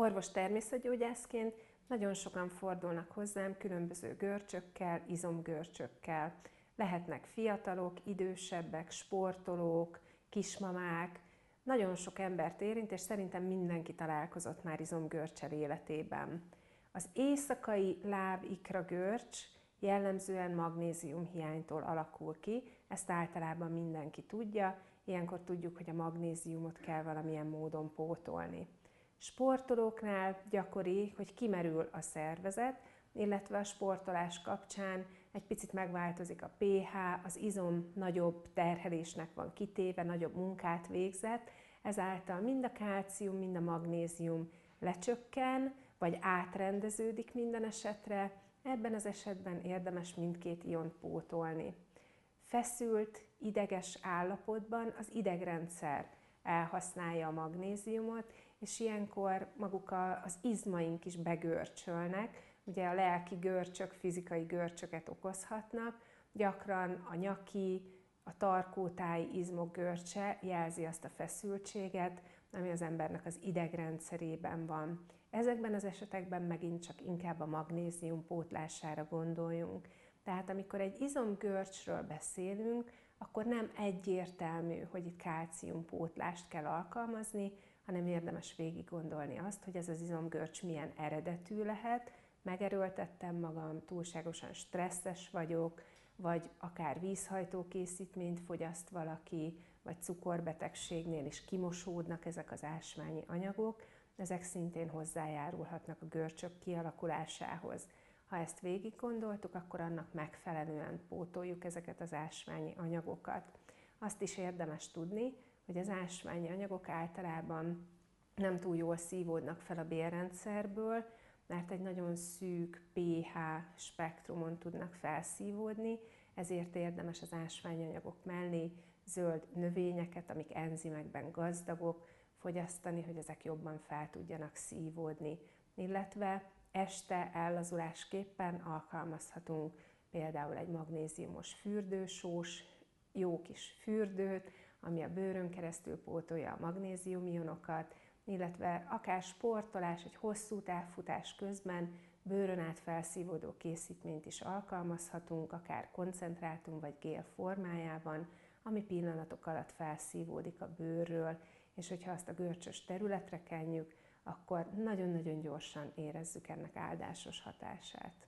Orvos természetgyógyászként nagyon sokan fordulnak hozzám különböző görcsökkel, izomgörcsökkel. Lehetnek fiatalok, idősebbek, sportolók, kismamák. Nagyon sok embert érint, és szerintem mindenki találkozott már izomgörccsel életében. Az éjszakai láb-ikra görcs jellemzően magnéziumhiánytól alakul ki, ezt általában mindenki tudja, ilyenkor tudjuk, hogy a magnéziumot kell valamilyen módon pótolni. Sportolóknál gyakori, hogy kimerül a szervezet, illetve a sportolás kapcsán egy picit megváltozik a pH, az izom nagyobb terhelésnek van kitéve, nagyobb munkát végzett, ezáltal mind a kálcium, mind a magnézium lecsökken, vagy átrendeződik minden esetre, ebben az esetben érdemes mindkét iont pótolni. Feszült, ideges állapotban az idegrendszer elhasználja a magnéziumot, és ilyenkor maguk az izmaink is begörcsölnek. Ugye a lelki görcsök fizikai görcsöket okozhatnak, gyakran a nyaki, a tarkótáji izmok görcse jelzi azt a feszültséget, ami az embernek az idegrendszerében van. Ezekben az esetekben megint csak inkább a magnézium pótlására gondoljunk. Tehát amikor egy izomgörcsről beszélünk, akkor nem egyértelmű, hogy itt kálciumpótlást kell alkalmazni, hanem érdemes végig gondolni azt, hogy ez az izomgörcs milyen eredetű lehet, megerőltettem magam, túlságosan stresszes vagyok, vagy akár vízhajtókészítményt fogyaszt valaki, vagy cukorbetegségnél is kimosódnak ezek az ásványi anyagok, ezek szintén hozzájárulhatnak a görcsök kialakulásához. Ha ezt végig gondoltuk, akkor annak megfelelően pótoljuk ezeket az ásványi anyagokat. Azt is érdemes tudni, hogy az ásványi anyagok általában nem túl jól szívódnak fel a bélrendszerből, mert egy nagyon szűk pH spektrumon tudnak felszívódni, ezért érdemes az ásványanyagok mellé zöld növényeket, amik enzimekben gazdagok, fogyasztani, hogy ezek jobban fel tudjanak szívódni. Illetve este ellazulásképpen alkalmazhatunk például egy magnéziumos fürdősós, jó kis fürdőt, ami a bőrön keresztül pótolja a magnéziumionokat, illetve akár sportolás, egy hosszú távfutás közben bőrön át felszívódó készítményt is alkalmazhatunk, akár koncentrátum vagy gél formájában, ami pillanatok alatt felszívódik a bőrről, és hogyha azt a görcsös területre kenjük, akkor nagyon-nagyon gyorsan érezzük ennek áldásos hatását.